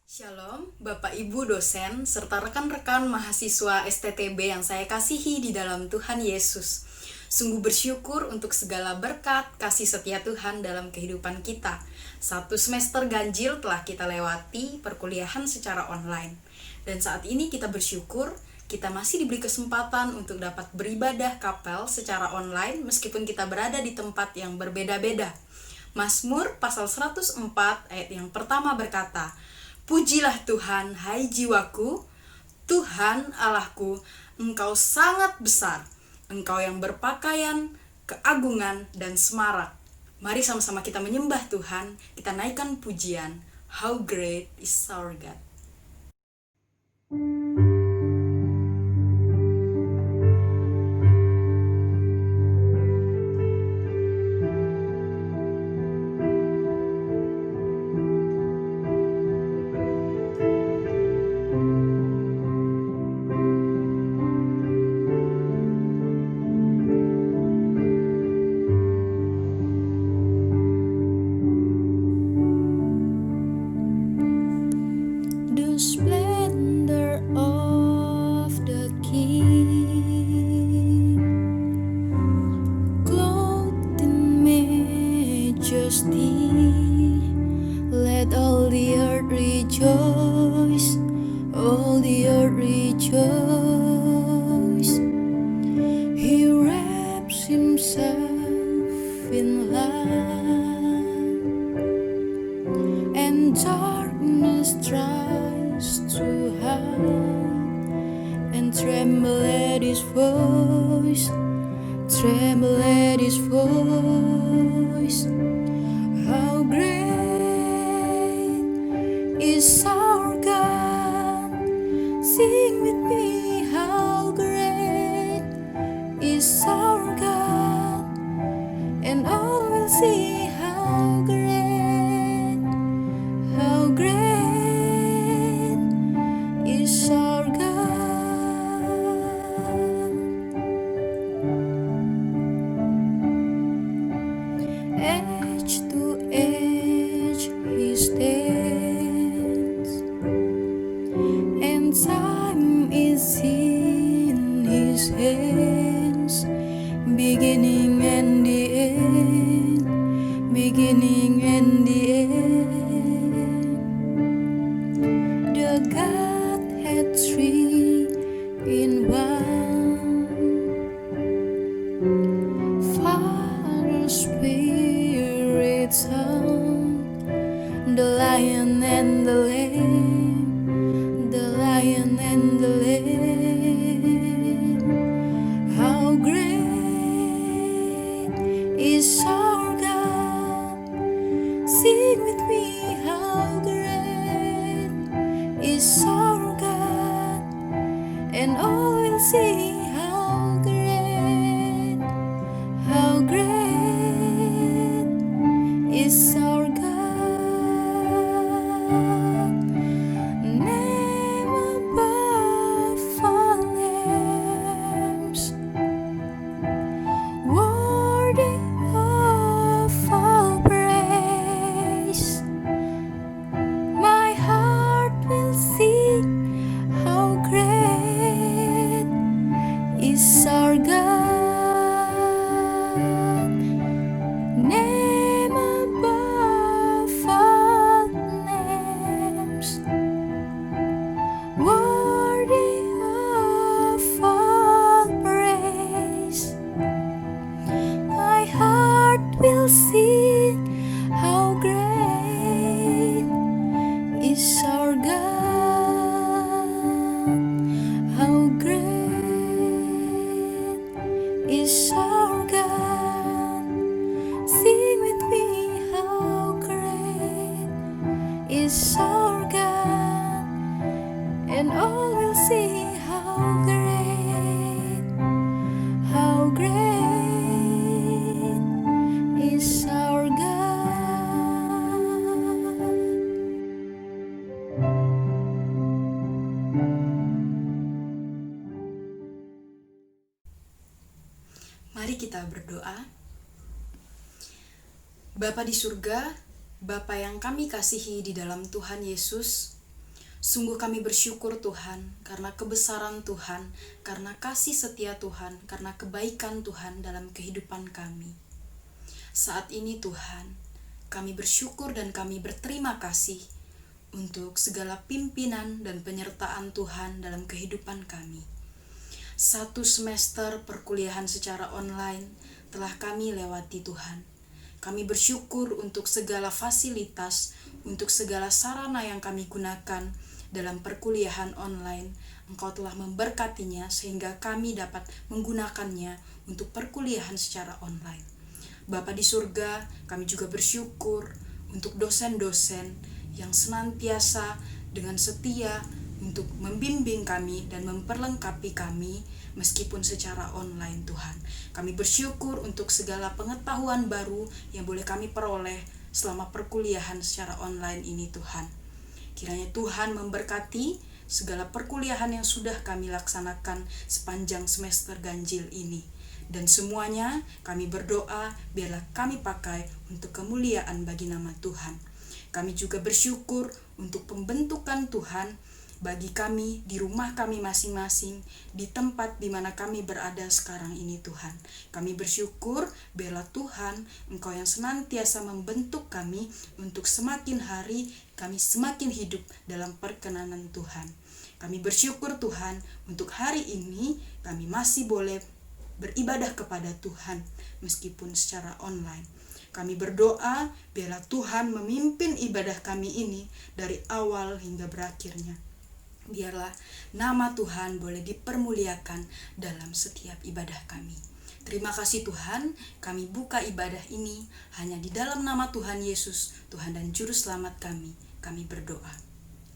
Shalom, Bapak Ibu dosen, serta rekan-rekan mahasiswa STTB yang saya kasihi di dalam Tuhan Yesus. Sungguh bersyukur untuk segala berkat kasih setia Tuhan dalam kehidupan kita. Satu semester ganjil telah kita lewati perkuliahan secara online. Dan saat ini kita bersyukur kita masih diberi kesempatan untuk dapat beribadah kapel secara online meskipun kita berada di tempat yang berbeda-beda. Mazmur pasal 104 ayat yang pertama berkata, "Pujilah Tuhan, hai jiwaku, Tuhan Allahku, Engkau sangat besar, Engkau yang berpakaian keagungan dan semarak." Mari sama-sama kita menyembah Tuhan, kita naikkan pujian, "How great is our God." The splendor of the King, clothed in majesty, let all the earth rejoice, all the earth rejoice. He wraps himself in light, and darkness tries to hide, and tremble at his voice, tremble at his voice. How great is our God, sing with me, how great is our God, and all will see how great, how great is our God. Edge to edge he stands, and time is in his hands, beginning and the end, beginning and the end. The Godhead three in one, Father, Spirit, Son, the Lion and the Lamb, the Lion and the Lamb. How great is our God, sing with me, how great is our God, and all will see how great, how great is our God. Name above all names, worthy of all praise. My heart will sing, how great is our God. Name above all names, worthy of all praise. My heart will sing, how great is our God, how great is our God. Sing with me, how great is our God, and all will see how great, how great is our God. Mari kita berdoa. Bapa di surga, Bapa yang kami kasihi di dalam Tuhan Yesus, Sungguh kami bersyukur Tuhan, karena kebesaran Tuhan, karena kasih setia Tuhan, karena kebaikan Tuhan dalam kehidupan kami. Saat ini Tuhan, kami bersyukur dan kami berterima kasih untuk segala pimpinan dan penyertaan Tuhan dalam kehidupan kami. 1 semester perkuliahan secara online telah kami lewati Tuhan. Kami bersyukur untuk segala fasilitas, untuk segala sarana yang kami gunakan dalam perkuliahan online. Engkau telah memberkatinya sehingga kami dapat menggunakannya untuk perkuliahan secara online. Bapa di surga, kami juga bersyukur untuk dosen-dosen yang senantiasa dengan setia untuk membimbing kami dan memperlengkapi kami meskipun secara online Tuhan. Kami bersyukur untuk segala pengetahuan baru yang boleh kami peroleh selama perkuliahan secara online ini Tuhan. Kiranya Tuhan memberkati segala perkuliahan yang sudah kami laksanakan sepanjang semester ganjil ini. Dan semuanya kami berdoa biarlah kami pakai untuk kemuliaan bagi nama Tuhan. Kami juga bersyukur untuk pembentukan Tuhan bagi kami di rumah kami masing-masing, di tempat di mana kami berada sekarang ini Tuhan. Kami bersyukur biarlah Tuhan Engkau yang senantiasa membentuk kami untuk semakin hari kami semakin hidup dalam perkenanan Tuhan. Kami bersyukur Tuhan untuk hari ini kami masih boleh beribadah kepada Tuhan meskipun secara online. Kami berdoa biarlah Tuhan memimpin ibadah kami ini dari awal hingga berakhirnya. Biarlah nama Tuhan boleh dipermuliakan dalam setiap ibadah kami. Terima kasih Tuhan, kami buka ibadah ini hanya di dalam nama Tuhan Yesus, Tuhan dan Juru Selamat kami. Kami berdoa.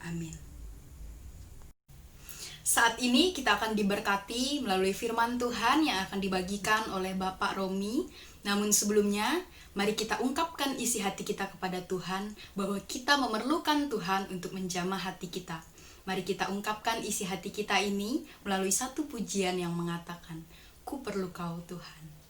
Amin. Saat ini kita akan diberkati melalui firman Tuhan yang akan dibagikan oleh Bapak Romi. Namun sebelumnya, mari kita ungkapkan isi hati kita kepada Tuhan bahwa kita memerlukan Tuhan untuk menjamah hati kita. Mari kita ungkapkan isi hati kita ini melalui satu pujian yang mengatakan, Ku perlu Kau Tuhan.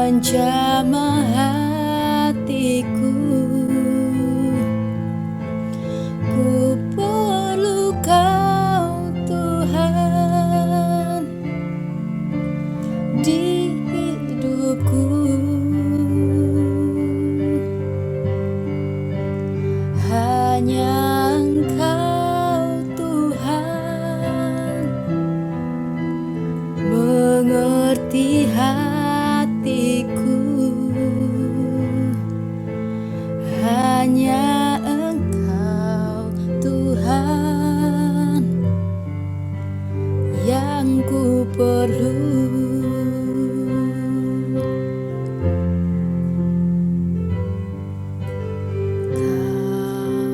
Menjamah hatiku, ku perlu Kau Tuhan di hidupku. Hanya Engkau Tuhan mengerti hatiku. Hanya Engkau Tuhan yang ku perlu. Kau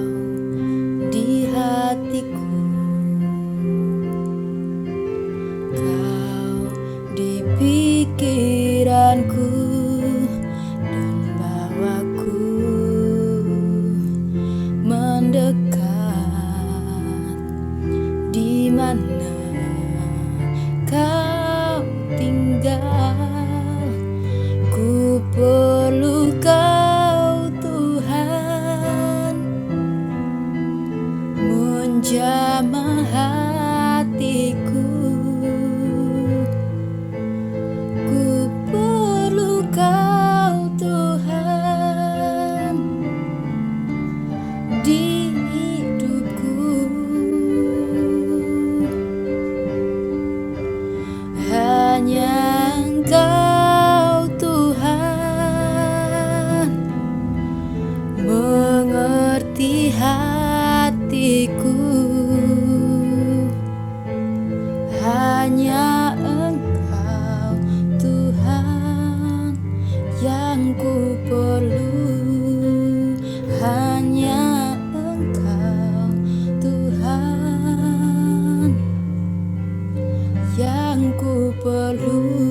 di hatiku, Kau di pikiranku, dan bawaku mendekat di mana Kau tinggal. Ku perlu Kau Tuhan menjamah Engkau Tuhan, mengerti hatiku. Hanya Engkau Tuhan yang ku perlu. Hanya Engkau Tuhan yang ku perlu.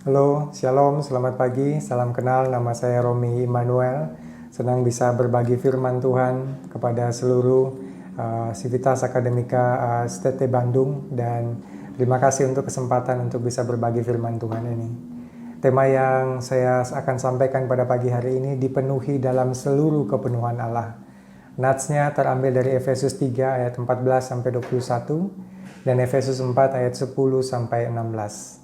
Halo, Shalom, selamat pagi, salam kenal, nama saya Romi Immanuel. Senang bisa berbagi firman Tuhan kepada seluruh Sivitas Akademika STT Bandung, dan terima kasih untuk kesempatan untuk bisa berbagi firman Tuhan ini. Tema yang saya akan sampaikan pada pagi hari ini, dipenuhi dalam seluruh kepenuhan Allah. Natsnya terambil dari Efesus 3 ayat 14-21 dan Efesus 4 ayat 10-16.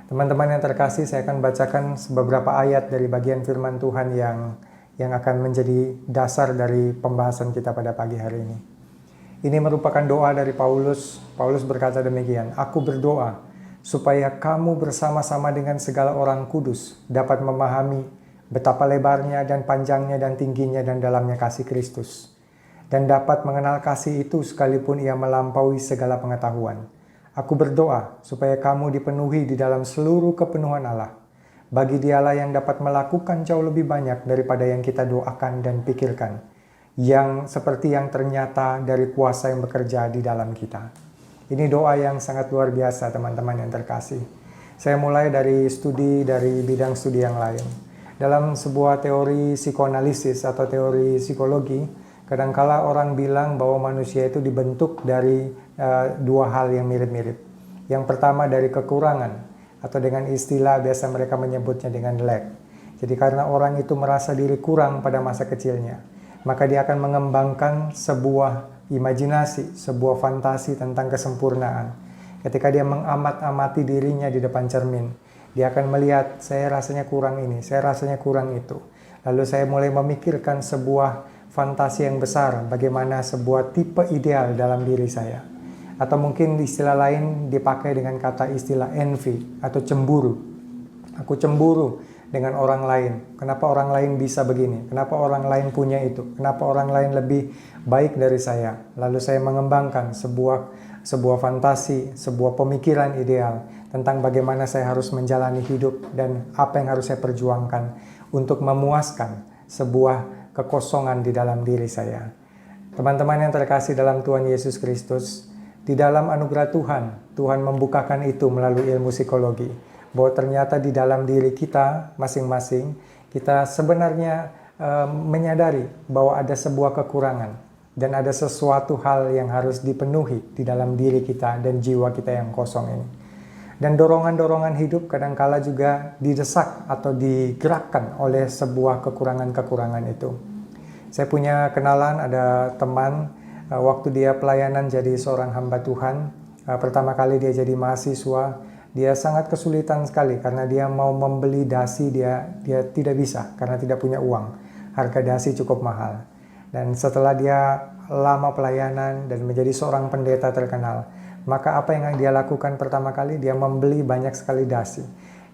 Teman-teman yang terkasih, saya akan bacakan beberapa ayat dari bagian firman Tuhan yang akan menjadi dasar dari pembahasan kita pada pagi hari ini. Ini merupakan doa dari Paulus. Paulus berkata demikian, "Aku berdoa supaya kamu bersama-sama dengan segala orang kudus dapat memahami betapa lebarnya dan panjangnya dan tingginya dan dalamnya kasih Kristus, dan dapat mengenal kasih itu sekalipun ia melampaui segala pengetahuan. Aku berdoa supaya kamu dipenuhi di dalam seluruh kepenuhan Allah. Bagi Dialah yang dapat melakukan jauh lebih banyak daripada yang kita doakan dan pikirkan, yang seperti yang ternyata dari kuasa yang bekerja di dalam kita." Ini doa yang sangat luar biasa, teman-teman yang terkasih. Saya mulai dari bidang studi yang lain. Dalam sebuah teori psikoanalisis atau teori psikologi, kadangkala orang bilang bahwa manusia itu dibentuk dari dua hal yang mirip-mirip. Yang pertama dari kekurangan, atau dengan istilah biasa mereka menyebutnya dengan lack. Jadi karena orang itu merasa diri kurang pada masa kecilnya, maka dia akan mengembangkan sebuah imajinasi, sebuah fantasi tentang kesempurnaan. Ketika dia mengamat-amati dirinya di depan cermin, dia akan melihat, saya rasanya kurang ini, saya rasanya kurang itu. Lalu saya mulai memikirkan sebuah fantasi yang besar, bagaimana sebuah tipe ideal dalam diri saya. Atau mungkin istilah lain dipakai dengan kata istilah envy atau cemburu. Aku cemburu dengan orang lain. Kenapa orang lain bisa begini? Kenapa orang lain punya itu? Kenapa orang lain lebih baik dari saya? Lalu saya mengembangkan sebuah fantasi, sebuah pemikiran ideal tentang bagaimana saya harus menjalani hidup dan apa yang harus saya perjuangkan untuk memuaskan sebuah kekosongan di dalam diri saya. Teman-teman yang terkasih dalam Tuhan Yesus Kristus, di dalam anugerah Tuhan membukakan itu melalui ilmu psikologi. Bahwa ternyata di dalam diri kita masing-masing, kita sebenarnya menyadari bahwa ada sebuah kekurangan. Dan ada sesuatu hal yang harus dipenuhi di dalam diri kita dan jiwa kita yang kosong ini. Dan dorongan-dorongan hidup kadangkala juga didesak atau digerakkan oleh sebuah kekurangan-kekurangan itu. Saya punya kenalan, ada teman, waktu dia pelayanan jadi seorang hamba Tuhan, pertama kali dia jadi mahasiswa, dia sangat kesulitan sekali karena dia mau membeli dasi, dia tidak bisa karena tidak punya uang. Harga dasi cukup mahal. Dan setelah dia lama pelayanan dan menjadi seorang pendeta terkenal, maka apa yang dia lakukan pertama kali? Dia membeli banyak sekali dasi.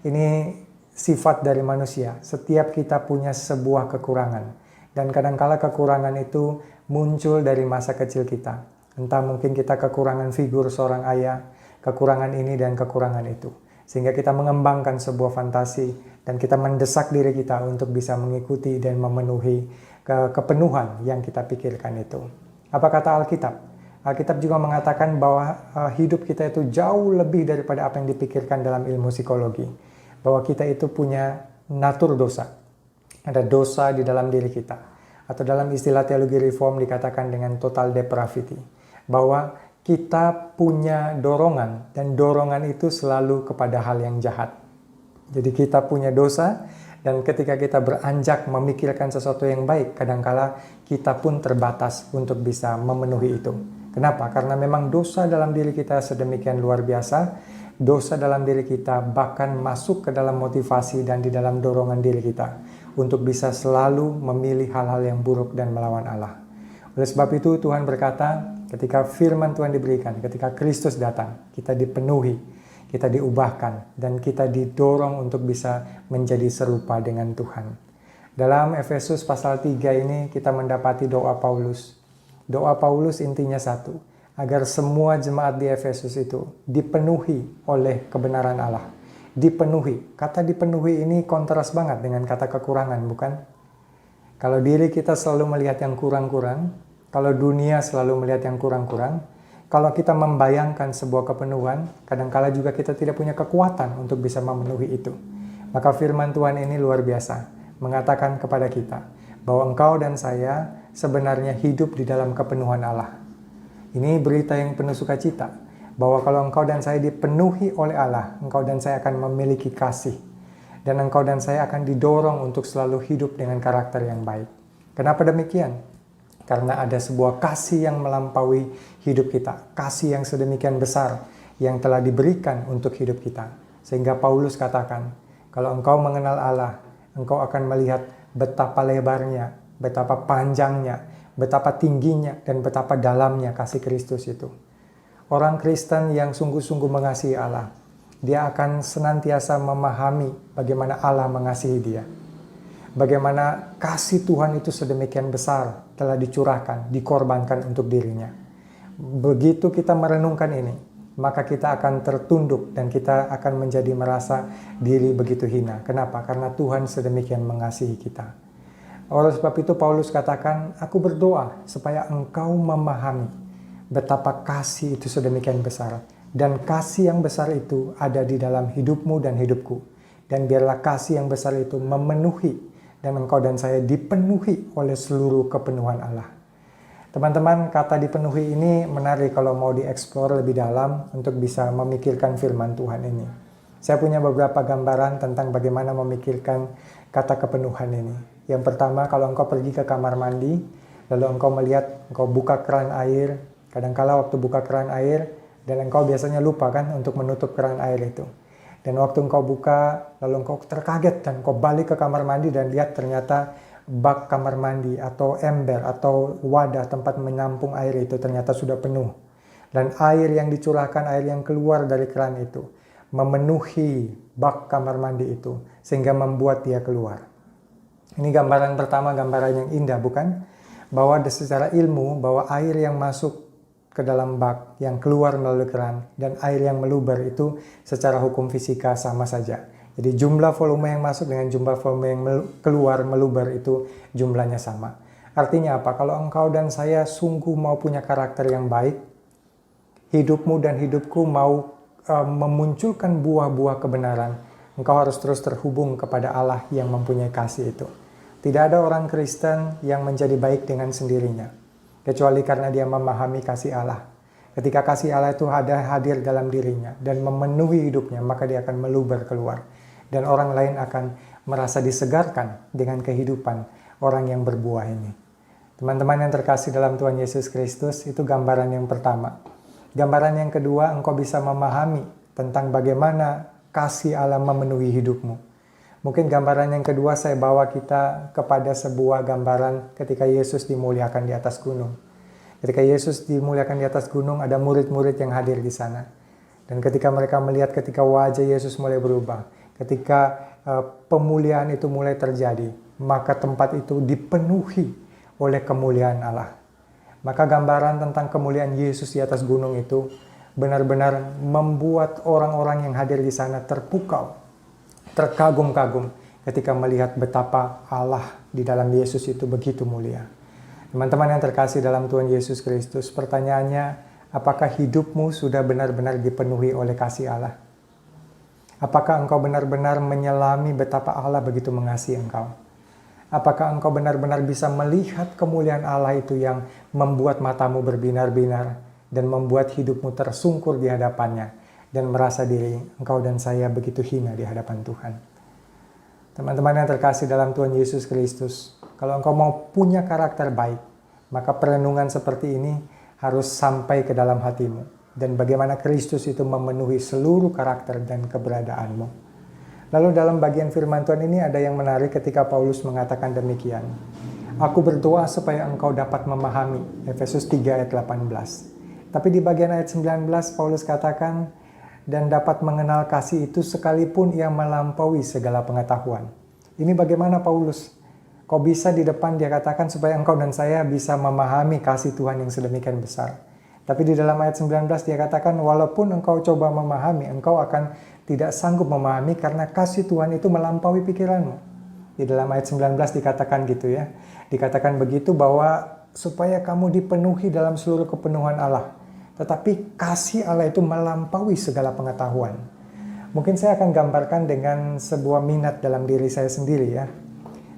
Ini sifat dari manusia. Setiap kita punya sebuah kekurangan. Dan kadangkala kekurangan itu muncul dari masa kecil kita. Entah mungkin kita kekurangan figur seorang ayah, kekurangan ini dan kekurangan itu. Sehingga kita mengembangkan sebuah fantasi dan kita mendesak diri kita untuk bisa mengikuti dan memenuhi kepenuhan yang kita pikirkan itu. Apa kata Alkitab? Alkitab juga mengatakan bahwa hidup kita itu jauh lebih daripada apa yang dipikirkan dalam ilmu psikologi. Bahwa kita itu punya natur dosa. Ada dosa di dalam diri kita. Atau dalam istilah teologi reform dikatakan dengan total depravity. Bahwa kita punya dorongan, dan dorongan itu selalu kepada hal yang jahat. Jadi kita punya dosa, dan ketika kita beranjak memikirkan sesuatu yang baik, kadangkala kita pun terbatas untuk bisa memenuhi itu. Kenapa? Karena memang dosa dalam diri kita sedemikian luar biasa, dosa dalam diri kita bahkan masuk ke dalam motivasi dan di dalam dorongan diri kita untuk bisa selalu memilih hal-hal yang buruk dan melawan Allah. Oleh sebab itu Tuhan berkata, ketika firman Tuhan diberikan, ketika Kristus datang, kita dipenuhi, kita diubahkan, dan kita didorong untuk bisa menjadi serupa dengan Tuhan. Dalam Efesus pasal 3 ini kita mendapati doa Paulus. Doa Paulus intinya satu, agar semua jemaat di Efesus itu dipenuhi oleh kebenaran Allah. Dipenuhi. Kata dipenuhi ini kontras banget dengan kata kekurangan, bukan? Kalau diri kita selalu melihat yang kurang-kurang, kalau dunia selalu melihat yang kurang-kurang, kalau kita membayangkan sebuah kepenuhan, kadangkala juga kita tidak punya kekuatan untuk bisa memenuhi itu. Maka firman Tuhan ini luar biasa, mengatakan kepada kita bahwa engkau dan saya sebenarnya hidup di dalam kepenuhan Allah. Ini berita yang penuh sukacita, bahwa kalau engkau dan saya dipenuhi oleh Allah, engkau dan saya akan memiliki kasih. Dan engkau dan saya akan didorong untuk selalu hidup dengan karakter yang baik. Kenapa demikian? Karena ada sebuah kasih yang melampaui hidup kita. Kasih yang sedemikian besar yang telah diberikan untuk hidup kita. Sehingga Paulus katakan, kalau engkau mengenal Allah, engkau akan melihat betapa lebarnya, betapa panjangnya, betapa tingginya, dan betapa dalamnya kasih Kristus itu. Orang Kristen yang sungguh-sungguh mengasihi Allah, dia akan senantiasa memahami bagaimana Allah mengasihi dia. Bagaimana kasih Tuhan itu sedemikian besar telah dicurahkan, dikorbankan untuk dirinya. Begitu kita merenungkan ini, maka kita akan tertunduk dan kita akan menjadi merasa diri begitu hina. Kenapa? Karena Tuhan sedemikian mengasihi kita. Oleh sebab itu Paulus katakan, aku berdoa supaya engkau memahami betapa kasih itu sedemikian besar. Dan kasih yang besar itu ada di dalam hidupmu dan hidupku. Dan biarlah kasih yang besar itu memenuhi dan engkau dan saya dipenuhi oleh seluruh kepenuhan Allah. Teman-teman, kata dipenuhi ini menarik kalau mau dieksplor lebih dalam untuk bisa memikirkan firman Tuhan ini. Saya punya beberapa gambaran tentang bagaimana memikirkan kata kepenuhan ini. Yang pertama, kalau engkau pergi ke kamar mandi, lalu engkau melihat, engkau buka keran air, kadangkala waktu buka keran air, dan engkau biasanya lupa kan untuk menutup keran air itu. Dan waktu engkau buka, lalu engkau terkaget dan engkau balik ke kamar mandi dan lihat ternyata bak kamar mandi atau ember atau wadah tempat menampung air itu ternyata sudah penuh. Dan air yang dicurahkan, air yang keluar dari keran itu memenuhi bak kamar mandi itu sehingga membuat dia keluar. Ini gambaran pertama, gambaran yang indah, bukan? Bahwa secara ilmu, bahwa air yang masuk ke dalam bak, yang keluar melalui keran, dan air yang meluber itu secara hukum fisika sama saja. Jadi jumlah volume yang masuk dengan jumlah volume yang keluar meluber itu jumlahnya sama. Artinya apa? Kalau engkau dan saya sungguh mau punya karakter yang baik, hidupmu dan hidupku mau memunculkan buah-buah kebenaran, engkau harus terus terhubung kepada Allah yang mempunyai kasih itu. Tidak ada orang Kristen yang menjadi baik dengan sendirinya, kecuali karena dia memahami kasih Allah. Ketika kasih Allah itu hadir dalam dirinya dan memenuhi hidupnya, maka dia akan meluber keluar. Dan orang lain akan merasa disegarkan dengan kehidupan orang yang berbuah ini. Teman-teman yang terkasih dalam Tuhan Yesus Kristus, itu gambaran yang pertama. Gambaran yang kedua, engkau bisa memahami tentang bagaimana kasih Allah memenuhi hidupmu. Mungkin gambaran yang kedua saya bawa kita kepada sebuah gambaran ketika Yesus dimuliakan di atas gunung. Ketika Yesus dimuliakan di atas gunung, ada murid-murid yang hadir di sana. Dan ketika mereka melihat ketika wajah Yesus mulai berubah, ketika pemuliaan itu mulai terjadi, maka tempat itu dipenuhi oleh kemuliaan Allah. Maka gambaran tentang kemuliaan Yesus di atas gunung itu benar-benar membuat orang-orang yang hadir di sana terpukau, terkagum-kagum ketika melihat betapa Allah di dalam Yesus itu begitu mulia. Teman-teman yang terkasih dalam Tuhan Yesus Kristus, pertanyaannya, apakah hidupmu sudah benar-benar dipenuhi oleh kasih Allah? Apakah engkau benar-benar menyelami betapa Allah begitu mengasihi engkau? Apakah engkau benar-benar bisa melihat kemuliaan Allah itu yang membuat matamu berbinar-binar dan membuat hidupmu tersungkur di hadapannya dan merasa diri engkau dan saya begitu hina di hadapan Tuhan? Teman-teman yang terkasih dalam Tuhan Yesus Kristus, kalau engkau mau punya karakter baik, maka perenungan seperti ini harus sampai ke dalam hatimu. dan bagaimana Kristus itu memenuhi seluruh karakter dan keberadaanmu. Lalu dalam bagian firman Tuhan ini ada yang menarik ketika Paulus mengatakan demikian. Aku berdoa supaya engkau dapat memahami, Efesus 3 ayat 18. Tapi di bagian ayat 19 Paulus katakan, dan dapat mengenal kasih itu sekalipun ia melampaui segala pengetahuan. Ini bagaimana Paulus? Kok bisa di depan dia katakan supaya engkau dan saya bisa memahami kasih Tuhan yang sedemikian besar. Tapi di dalam ayat 19 dia katakan, walaupun engkau coba memahami, engkau akan tidak sanggup memahami karena kasih Tuhan itu melampaui pikiranmu. Di dalam ayat 19 dikatakan gitu ya. Dikatakan begitu bahwa supaya kamu dipenuhi dalam seluruh kepenuhan Allah. Tetapi kasih Allah itu melampaui segala pengetahuan. Mungkin saya akan gambarkan dengan sebuah minat dalam diri saya sendiri ya.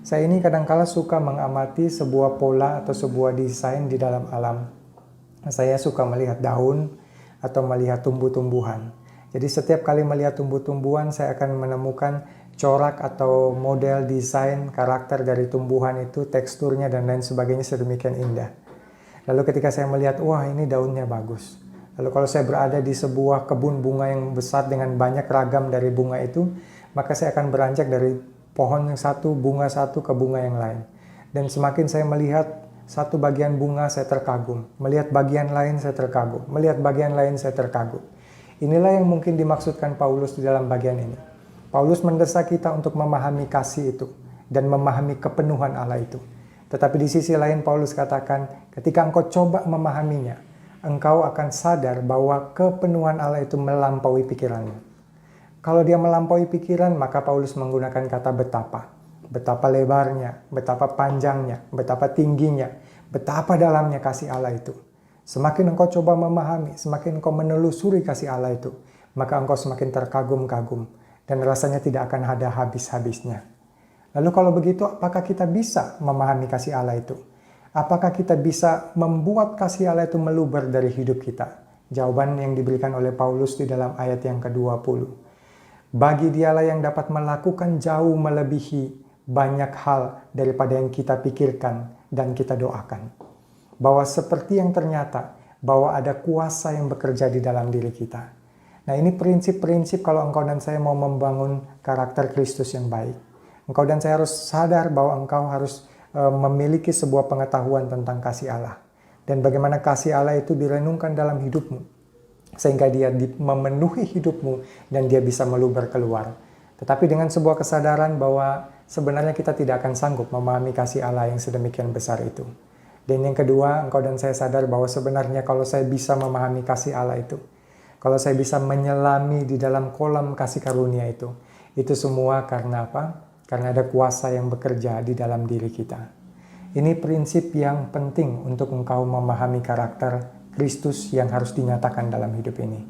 Saya ini kadang-kala suka mengamati sebuah pola atau sebuah desain di dalam alam. Saya suka melihat daun atau melihat tumbuh-tumbuhan. Jadi setiap kali melihat tumbuh-tumbuhan saya akan menemukan corak atau model desain karakter dari tumbuhan itu, teksturnya dan lain sebagainya sedemikian indah. Lalu ketika saya melihat, wah ini daunnya bagus. Lalu kalau saya berada di sebuah kebun bunga yang besar dengan banyak ragam dari bunga itu, maka saya akan beranjak dari pohon yang satu, bunga satu ke bunga yang lain. Dan semakin saya melihat satu bagian bunga, saya terkagum. Melihat bagian lain, saya terkagum. Melihat bagian lain, saya terkagum. Inilah yang mungkin dimaksudkan Paulus di dalam bagian ini. Paulus mendesak kita untuk memahami kasih itu dan memahami kepenuhan Allah itu. Tetapi di sisi lain Paulus katakan, ketika engkau coba memahaminya, engkau akan sadar bahwa kepenuhan Allah itu melampaui pikiranmu. Kalau dia melampaui pikiran, maka Paulus menggunakan kata betapa. Betapa lebarnya, betapa panjangnya, betapa tingginya, betapa dalamnya kasih Allah itu. Semakin engkau coba memahami, semakin engkau menelusuri kasih Allah itu, maka engkau semakin terkagum-kagum dan rasanya tidak akan ada habis-habisnya. Lalu kalau begitu, apakah kita bisa memahami kasih Allah itu? Apakah kita bisa membuat kasih Allah itu meluber dari hidup kita? Jawaban yang diberikan oleh Paulus di dalam ayat yang ke-20. Bagi dialah yang dapat melakukan jauh melebihi banyak hal daripada yang kita pikirkan dan kita doakan. Bahwa seperti yang ternyata, bahwa ada kuasa yang bekerja di dalam diri kita. Nah ini prinsip-prinsip kalau engkau dan saya mau membangun karakter Kristus yang baik. Engkau dan saya harus sadar bahwa engkau harus memiliki sebuah pengetahuan tentang kasih Allah. Dan bagaimana kasih Allah itu direnungkan dalam hidupmu. Sehingga dia memenuhi hidupmu dan dia bisa meluber keluar. Tetapi dengan sebuah kesadaran bahwa sebenarnya kita tidak akan sanggup memahami kasih Allah yang sedemikian besar itu. Dan yang kedua, engkau dan saya sadar bahwa sebenarnya kalau saya bisa memahami kasih Allah itu, kalau saya bisa menyelami di dalam kolam kasih karunia itu semua karena apa? Karena ada kuasa yang bekerja di dalam diri kita. Ini prinsip yang penting untuk engkau memahami karakter Kristus yang harus dinyatakan dalam hidup ini.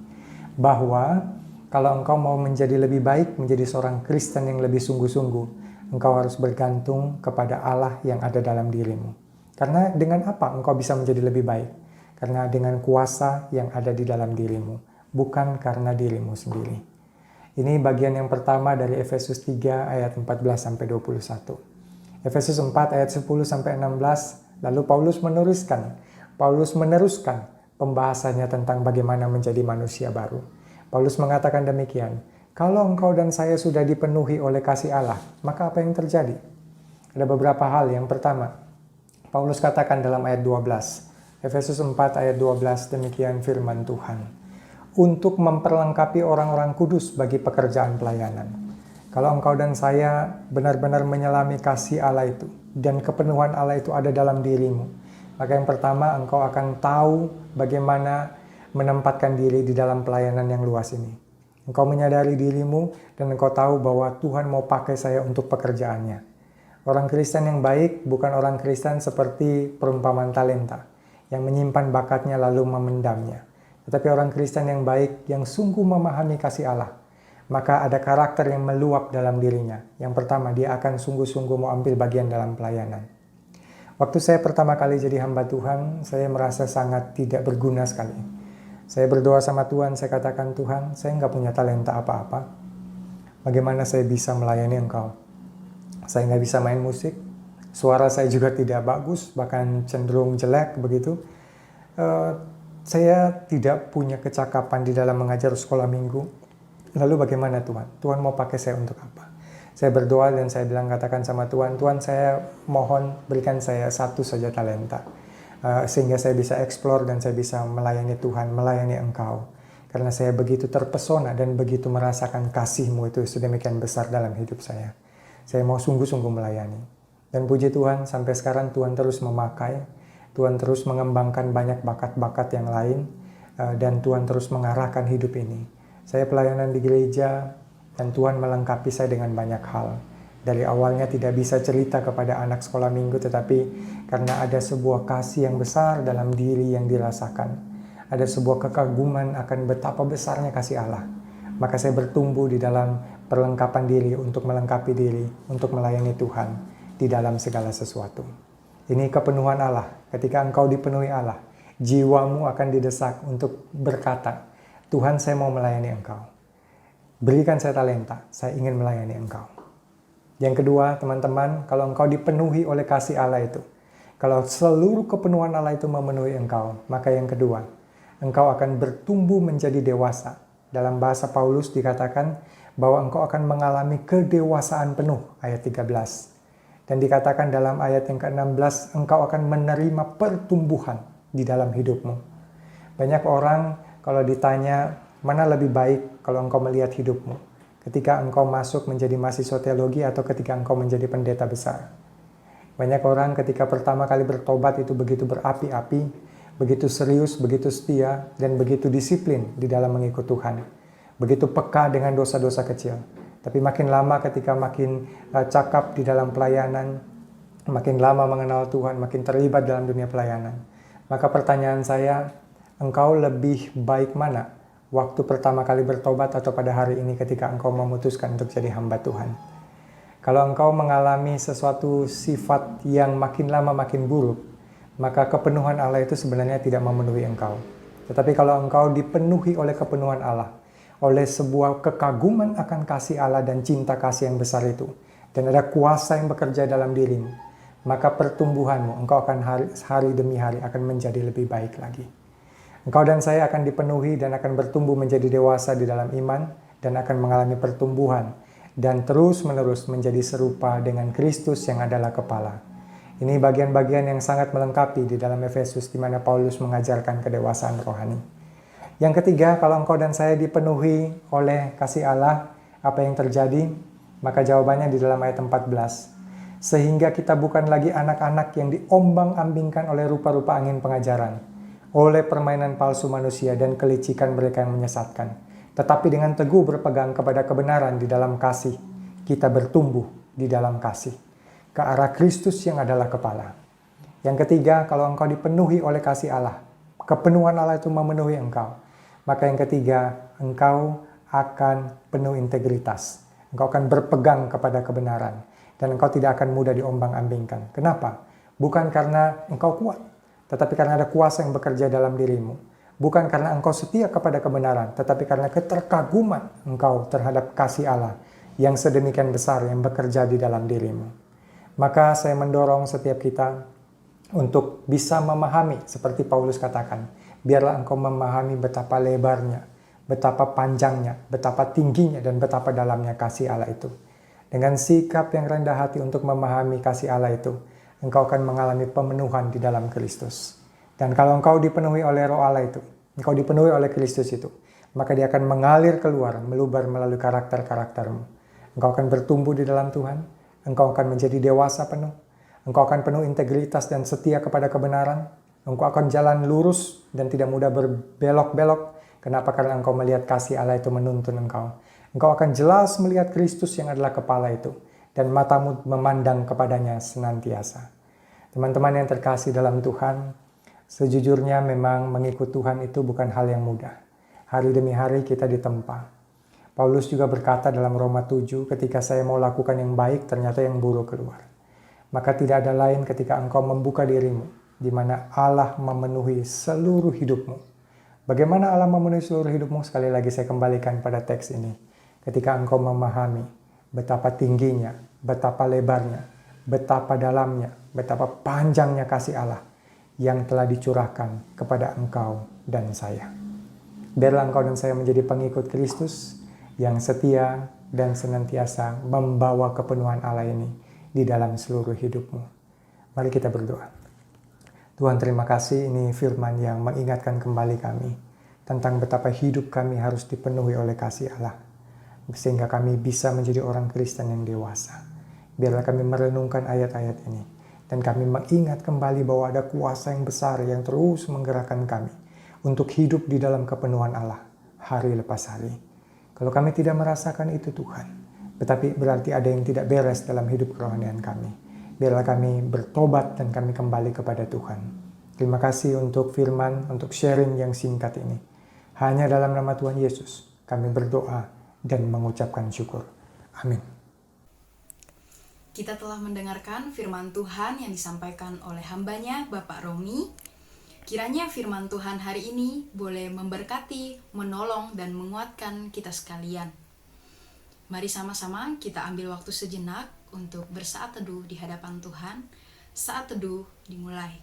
Bahwa kalau engkau mau menjadi lebih baik, menjadi seorang Kristen yang lebih sungguh-sungguh, engkau harus bergantung kepada Allah yang ada dalam dirimu. Karena dengan apa engkau bisa menjadi lebih baik? Karena dengan kuasa yang ada di dalam dirimu, bukan karena dirimu sendiri. Ini bagian yang pertama dari Efesus 3 ayat 14-21. Efesus 4 ayat 10-16, lalu Paulus meneruskan pembahasannya tentang bagaimana menjadi manusia baru. Paulus mengatakan demikian, kalau engkau dan saya sudah dipenuhi oleh kasih Allah, maka apa yang terjadi? Ada beberapa hal. Yang pertama, Paulus katakan dalam ayat 12, Efesus 4 ayat 12, demikian firman Tuhan, untuk memperlengkapi orang-orang kudus bagi pekerjaan pelayanan. Kalau engkau dan saya benar-benar menyelami kasih Allah itu, dan kepenuhan Allah itu ada dalam dirimu, maka yang pertama engkau akan tahu bagaimana menempatkan diri di dalam pelayanan yang luas ini. Engkau menyadari dirimu dan engkau tahu bahwa Tuhan mau pakai saya untuk pekerjaannya. Orang Kristen yang baik bukan orang Kristen seperti perumpamaan talenta yang menyimpan bakatnya lalu memendamnya. Tetapi orang Kristen yang baik yang sungguh memahami kasih Allah, maka ada karakter yang meluap dalam dirinya. Yang pertama, dia akan sungguh-sungguh mau ambil bagian dalam pelayanan. Waktu saya pertama kali jadi hamba Tuhan, saya merasa sangat tidak berguna sekali. Saya berdoa sama Tuhan, saya katakan, Tuhan, saya nggak punya talenta apa-apa. Bagaimana saya bisa melayani Engkau? Saya nggak bisa main musik, suara saya juga tidak bagus, bahkan cenderung jelek begitu. saya tidak punya kecakapan di dalam mengajar sekolah minggu. Lalu bagaimana Tuhan? Tuhan mau pakai saya untuk apa? Saya berdoa dan saya bilang, katakan sama Tuhan, Tuhan saya mohon berikan saya satu saja talenta. Sehingga saya bisa eksplor dan saya bisa melayani Tuhan, melayani Engkau. Karena saya begitu terpesona dan begitu merasakan kasih-Mu itu sedemikian besar dalam hidup saya. Saya mau sungguh-sungguh melayani. Dan puji Tuhan, sampai sekarang Tuhan terus memakai, Tuhan terus mengembangkan banyak bakat-bakat yang lain, dan Tuhan terus mengarahkan hidup ini. Saya pelayanan di gereja, dan Tuhan melengkapi saya dengan banyak hal. Dari awalnya tidak bisa cerita kepada anak sekolah minggu, tetapi karena ada sebuah kasih yang besar dalam diri yang dirasakan. Ada sebuah kekaguman akan betapa besarnya kasih Allah. Maka saya bertumbuh di dalam perlengkapan diri untuk melengkapi diri, untuk melayani Tuhan di dalam segala sesuatu. Ini kepenuhan Allah. Ketika engkau dipenuhi Allah, jiwamu akan didesak untuk berkata, Tuhan saya mau melayani Engkau. Berikan saya talenta, saya ingin melayani Engkau. Yang kedua, teman-teman, kalau engkau dipenuhi oleh kasih Allah itu, kalau seluruh kepenuhan Allah itu memenuhi engkau, maka yang kedua, engkau akan bertumbuh menjadi dewasa. Dalam bahasa Paulus dikatakan bahwa engkau akan mengalami kedewasaan penuh, ayat 13. Dan dikatakan dalam ayat yang ke-16, engkau akan menerima pertumbuhan di dalam hidupmu. Banyak orang kalau ditanya, mana lebih baik kalau engkau melihat hidupmu? Ketika engkau masuk menjadi mahasiswa teologi atau ketika engkau menjadi pendeta besar. Banyak orang ketika pertama kali bertobat itu begitu berapi-api, begitu serius, begitu setia, dan begitu disiplin di dalam mengikut Tuhan. Begitu peka dengan dosa-dosa kecil. Tapi makin lama ketika makin cakap di dalam pelayanan, makin lama mengenal Tuhan, makin terlibat dalam dunia pelayanan. Maka pertanyaan saya, engkau lebih baik mana? Waktu pertama kali bertobat atau pada hari ini ketika engkau memutuskan untuk jadi hamba Tuhan. Kalau engkau mengalami sesuatu sifat yang makin lama makin buruk, maka kepenuhan Allah itu sebenarnya tidak memenuhi engkau. Tetapi kalau engkau dipenuhi oleh kepenuhan Allah, oleh sebuah kekaguman akan kasih Allah dan cinta kasih yang besar itu, dan ada kuasa yang bekerja dalam dirimu, maka pertumbuhanmu, engkau akan hari demi hari akan menjadi lebih baik lagi. Engkau dan saya akan dipenuhi dan akan bertumbuh menjadi dewasa di dalam iman dan akan mengalami pertumbuhan dan terus-menerus menjadi serupa dengan Kristus yang adalah kepala. Ini bagian-bagian yang sangat melengkapi di dalam Efesus di mana Paulus mengajarkan kedewasaan rohani. Yang ketiga, kalau engkau dan saya dipenuhi oleh kasih Allah, apa yang terjadi? Maka jawabannya di dalam ayat 14. Sehingga kita bukan lagi anak-anak yang diombang-ambingkan oleh rupa-rupa angin pengajaran, oleh permainan palsu manusia dan kelicikan mereka yang menyesatkan. Tetapi dengan teguh berpegang kepada kebenaran di dalam kasih, kita bertumbuh di dalam kasih, ke arah Kristus yang adalah kepala. Yang ketiga, kalau engkau dipenuhi oleh kasih Allah, kepenuhan Allah itu memenuhi engkau, maka yang ketiga, engkau akan penuh integritas. Engkau akan berpegang kepada kebenaran, dan engkau tidak akan mudah diombang-ambingkan. Kenapa? Bukan karena engkau kuat, tetapi karena ada kuasa yang bekerja dalam dirimu. Bukan karena engkau setia kepada kebenaran, tetapi karena keterkaguman engkau terhadap kasih Allah yang sedemikian besar yang bekerja di dalam dirimu. Maka saya mendorong setiap kita untuk bisa memahami, seperti Paulus katakan, biarlah engkau memahami betapa lebarnya, betapa panjangnya, betapa tingginya, dan betapa dalamnya kasih Allah itu. Dengan sikap yang rendah hati untuk memahami kasih Allah itu, engkau akan mengalami pemenuhan di dalam Kristus. Dan kalau engkau dipenuhi oleh Roh Allah itu, engkau dipenuhi oleh Kristus itu, maka dia akan mengalir keluar, melubar melalui karakter-karaktermu. Engkau akan bertumbuh di dalam Tuhan, engkau akan menjadi dewasa penuh, engkau akan penuh integritas dan setia kepada kebenaran, engkau akan jalan lurus dan tidak mudah berbelok-belok. Kenapa? Karena engkau melihat kasih Allah itu menuntun engkau. Engkau akan jelas melihat Kristus yang adalah kepala itu, dan matamu memandang kepadanya senantiasa. Teman-teman yang terkasih dalam Tuhan, sejujurnya memang mengikut Tuhan itu bukan hal yang mudah. Hari demi hari kita ditempa. Paulus juga berkata dalam Roma 7, ketika saya mau lakukan yang baik, ternyata yang buruk keluar. Maka tidak ada lain ketika engkau membuka dirimu, di mana Allah memenuhi seluruh hidupmu. Bagaimana Allah memenuhi seluruh hidupmu? Sekali lagi saya kembalikan pada teks ini. Ketika engkau memahami betapa tingginya, betapa lebarnya, betapa dalamnya, betapa panjangnya kasih Allah yang telah dicurahkan kepada engkau dan saya. Biarlah engkau dan saya menjadi pengikut Kristus yang setia dan senantiasa membawa kepenuhan Allah ini di dalam seluruh hidupmu. Mari kita berdoa. Tuhan, terima kasih, ini firman yang mengingatkan kembali kami tentang betapa hidup kami harus dipenuhi oleh kasih Allah, sehingga kami bisa menjadi orang Kristen yang dewasa. Biarlah kami merenungkan ayat-ayat ini, dan kami mengingat kembali bahwa ada kuasa yang besar yang terus menggerakkan kami untuk hidup di dalam kepenuhan Allah hari lepas hari. Kalau kami tidak merasakan itu Tuhan, tetapi berarti ada yang tidak beres dalam hidup kerohanian kami. Biarlah kami bertobat dan kami kembali kepada Tuhan. Terima kasih untuk firman, untuk sharing yang singkat ini. Hanya dalam nama Tuhan Yesus kami berdoa dan mengucapkan syukur. Amin. Kita telah mendengarkan firman Tuhan yang disampaikan oleh hambanya Bapak Romi. Kiranya firman Tuhan hari ini boleh memberkati, menolong, dan menguatkan kita sekalian. Mari sama-sama kita ambil waktu sejenak untuk bersaat teduh di hadapan Tuhan. Saat teduh dimulai.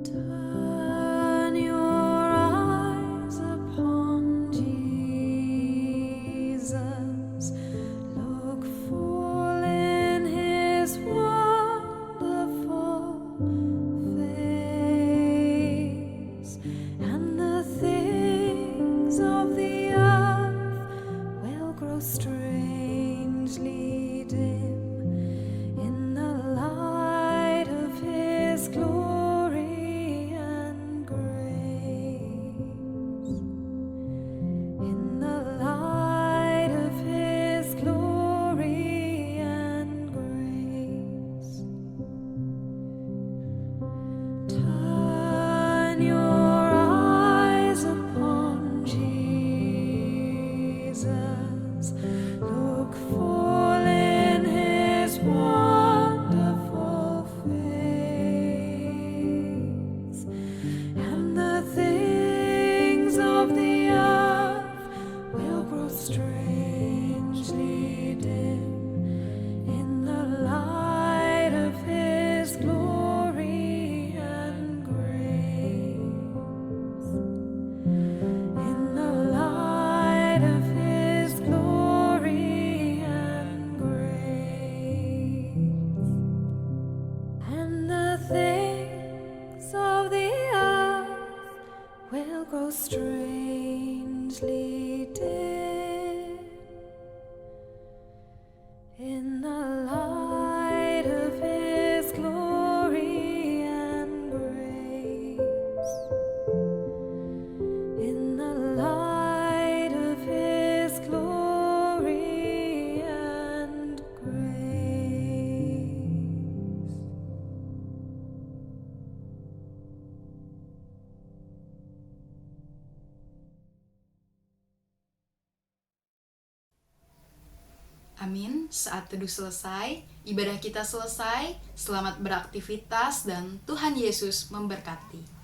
Turn your eyes upon Jesus. Look full in his wonderful face, and the things of the earth will grow strangely dim in the light of his glory and grace. In the light of his glory and grace. Turn your eyes upon Jesus. Look full in his wonderful face, and the things of the earth will grow strangely dim in the light of his glory and grace. In the light of his glory and grace. And the things of the earth will grow strangely dim in the light of his glory and grace. In the light of his glory and grace. Amin. Saat teduh selesai, ibadah kita selesai. Selamat beraktivitas dan Tuhan Yesus memberkati.